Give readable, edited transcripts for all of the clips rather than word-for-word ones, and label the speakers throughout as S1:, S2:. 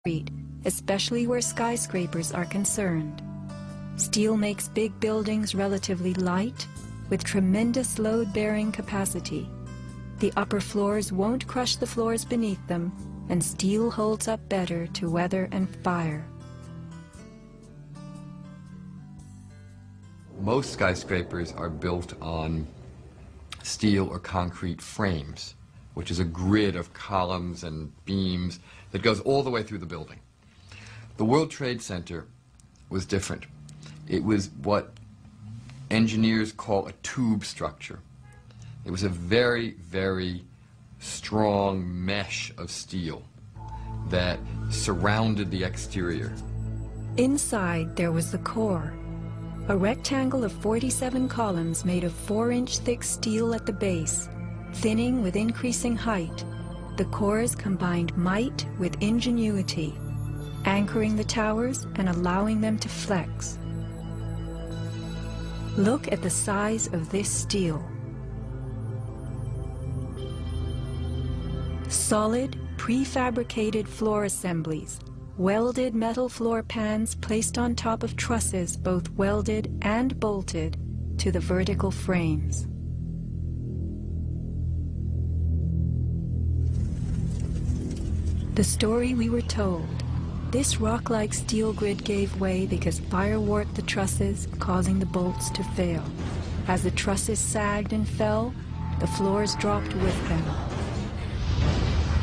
S1: concrete, especially where skyscrapers are concerned. Steel makes big buildings relatively light, with tremendous load-bearing capacity. The upper floors won't crush the floors beneath them, and steel holds up better to weather and fire.
S2: Most skyscrapers are built on steel or concrete frames, which is a grid of columns and beams that goes all the way through the building. The World Trade Center was different. It was what engineers call a tube structure. It was a very, very strong mesh of steel that surrounded the exterior.
S1: Inside there was the core, a rectangle of 47 columns made of 4-inch thick steel at the base, thinning with increasing height. The cores combined might with ingenuity, anchoring the towers and allowing them to flex. Look at the size of this steel. Solid, prefabricated floor assemblies, welded metal floor pans placed on top of trusses both welded and bolted to the vertical frames. The story we were told: this rock-like steel grid gave way because fire warped the trusses, causing the bolts to fail. As the trusses sagged and fell, the floors dropped with them.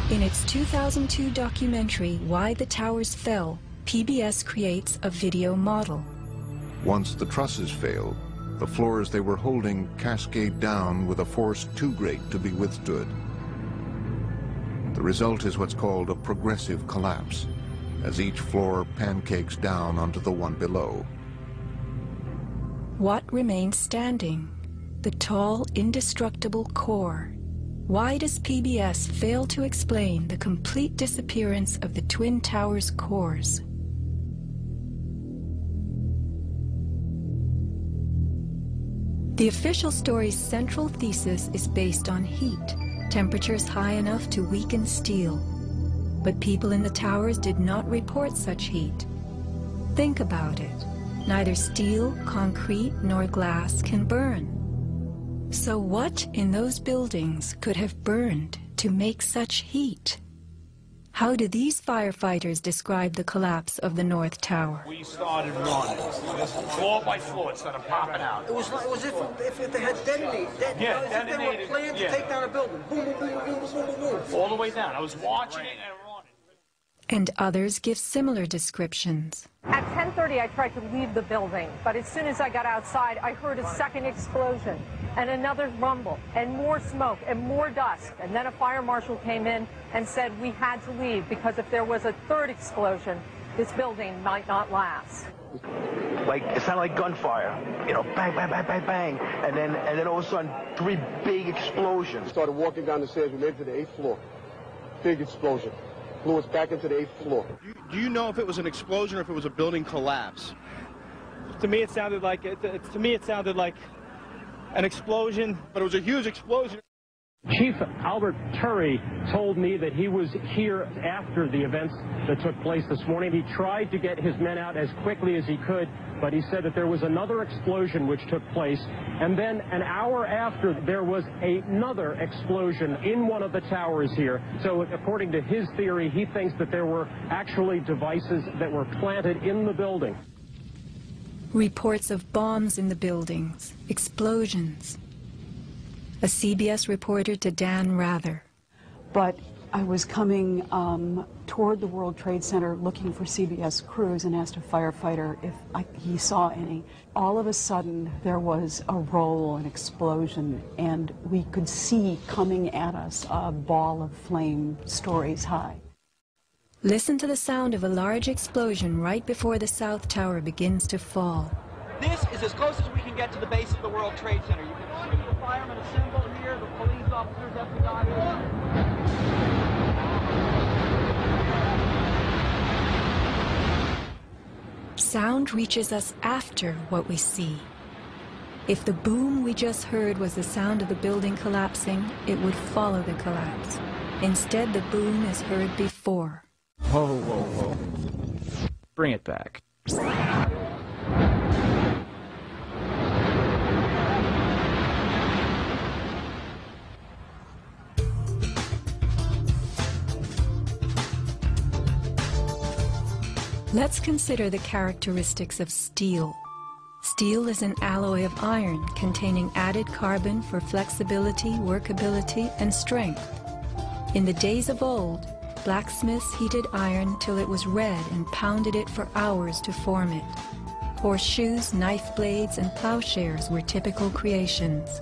S1: In its 2002 documentary, Why the Towers Fell, PBS creates a video model.
S3: Once the trusses fail, the floors they were holding cascade down with a force too great to be withstood. The result is what's called a progressive collapse, as each floor pancakes down onto the one below.
S1: What remains standing? The tall, indestructible core. Why does PBS fail to explain the complete disappearance of the Twin Towers cores? The official story's central thesis is based on heat, temperatures high enough to weaken steel. But people in the towers did not report such heat. Think about it. Neither steel, concrete, nor glass can burn. So what in those buildings could have burned to make such heat? How do these firefighters describe the collapse of the North Tower?
S4: We started running, floor by floor, it started popping out.
S5: It was if they had detonated.
S4: Yeah,
S5: as if they were planning to take down a building. Boom, boom, boom, boom, boom, boom, boom.
S4: All the way down. I was watching it and running.
S1: And others give similar descriptions.
S6: At 10:30, I tried to leave the building, but as soon as I got outside, I heard a second explosion and another rumble and more smoke and more dust. And then a fire marshal came in and said we had to leave because if there was a third explosion, this building might not last.
S7: Like, it sounded like gunfire, you know, bang, bang, bang, bang, bang, and then all of a sudden, 3 big explosions.
S8: Started walking down the stairs, we made it to the 8th floor. Big explosion. Blew us back into the 8th floor.
S9: Do you know if it was an explosion or if it was a building collapse?
S10: To me, it sounded like an explosion,
S9: but it was a huge explosion.
S11: Chief Albert Turry told me that he was here after the events that took place this morning. He tried to get his men out as quickly as he could, but he said that there was another explosion which took place, and then an hour after there was another explosion in one of the towers here. So according to his theory, he thinks that there were actually devices that were planted in the building.
S1: Reports of bombs in the buildings, explosions. A CBS reporter to Dan Rather.
S12: But I was coming toward the World Trade Center looking for CBS crews and asked a firefighter if he saw any. All of a sudden, there was a roll, an explosion, and we could see coming at us a ball of flame stories high.
S1: Listen to the sound of a large explosion right before the South Tower begins to fall.
S13: This is as close as we can get to the base of the World Trade Center. You can see the firemen assembled here, the police officers, FBI.
S1: Sound reaches us after what we see. If the boom we just heard was the sound of the building collapsing, it would follow the collapse. Instead, the boom is heard before.
S14: Whoa, whoa, whoa. Bring it back.
S1: Let's consider the characteristics of steel. Steel is an alloy of iron containing added carbon for flexibility, workability, and strength. In the days of old, blacksmiths heated iron till it was red and pounded it for hours to form it. Horseshoes, knife blades, and plowshares were typical creations.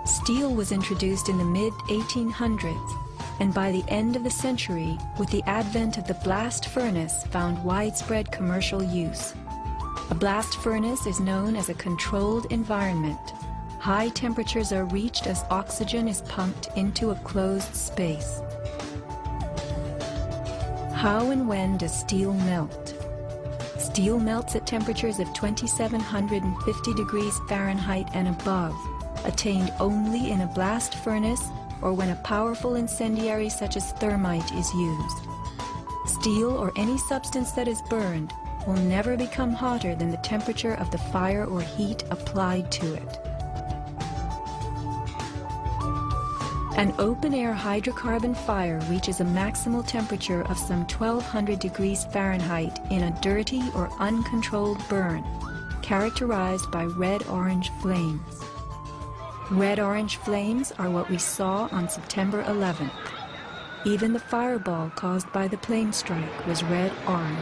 S1: Steel was introduced in the mid-1800s, and by the end of the century, with the advent of the blast furnace, found widespread commercial use. A blast furnace is known as a controlled environment. High temperatures are reached as oxygen is pumped into a closed space. How and when does steel melt? Steel melts at temperatures of 2750 degrees Fahrenheit and above, attained only in a blast furnace or when a powerful incendiary such as thermite is used. Steel or any substance that is burned will never become hotter than the temperature of the fire or heat applied to it. An open-air hydrocarbon fire reaches a maximal temperature of some 1200 degrees Fahrenheit in a dirty or uncontrolled burn, characterized by red-orange flames. Red-orange flames are what we saw on September 11th. Even the fireball caused by the plane strike was red-orange.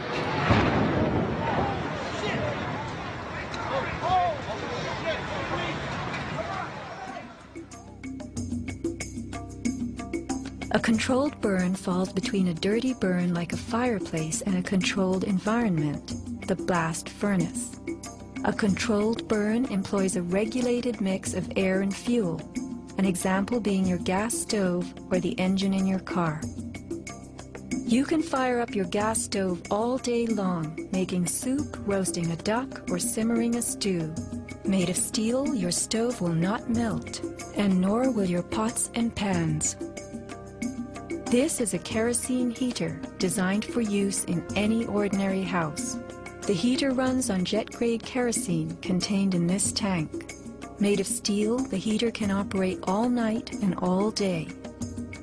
S1: A controlled burn falls between a dirty burn like a fireplace and a controlled environment, the blast furnace. A controlled burn employs a regulated mix of air and fuel, an example being your gas stove or the engine in your car. You can fire up your gas stove all day long, making soup, roasting a duck, or simmering a stew. Made of steel, your stove will not melt, and nor will your pots and pans. This is a kerosene heater designed for use in any ordinary house. The heater runs on jet-grade kerosene contained in this tank. Made of steel, the heater can operate all night and all day.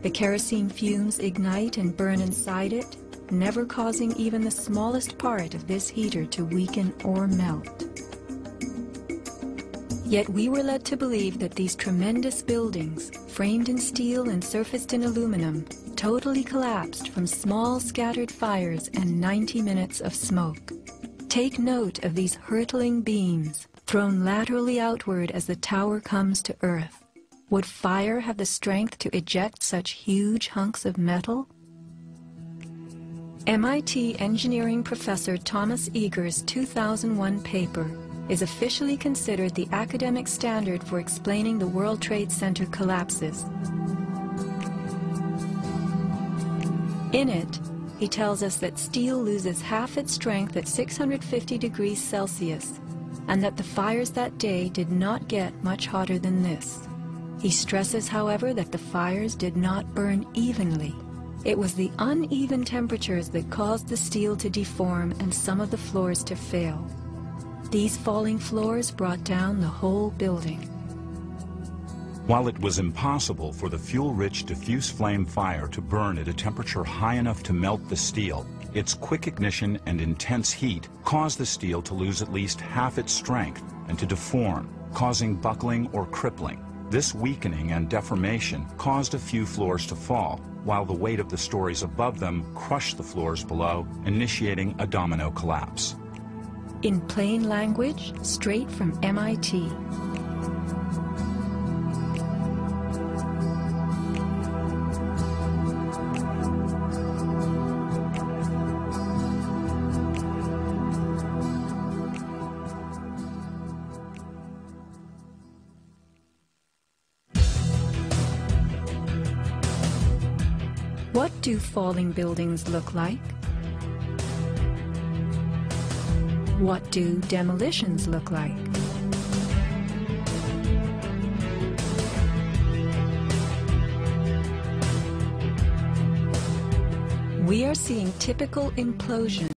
S1: The kerosene fumes ignite and burn inside it, never causing even the smallest part of this heater to weaken or melt. Yet we were led to believe that these tremendous buildings, framed in steel and surfaced in aluminum, totally collapsed from small scattered fires and 90 minutes of smoke. Take note of these hurtling beams, thrown laterally outward as the tower comes to earth. Would fire have the strength to eject such huge hunks of metal? MIT engineering professor Thomas Eager's 2001 paper is officially considered the academic standard for explaining the World Trade Center collapses. In it, he tells us that steel loses half its strength at 650 degrees Celsius, and that the fires that day did not get much hotter than this. He stresses, however, that the fires did not burn evenly. It was the uneven temperatures that caused the steel to deform and some of the floors to fail. These falling floors brought down the whole building.
S15: While it was impossible for the fuel-rich diffuse flame fire to burn at a temperature high enough to melt the steel, its quick ignition and intense heat caused the steel to lose at least half its strength and to deform, causing buckling or crippling. This weakening and deformation caused a few floors to fall, while the weight of the stories above them crushed the floors below, initiating a domino collapse.
S1: In plain language, straight from MIT. What do falling buildings look like? What do demolitions look like? We are seeing typical implosions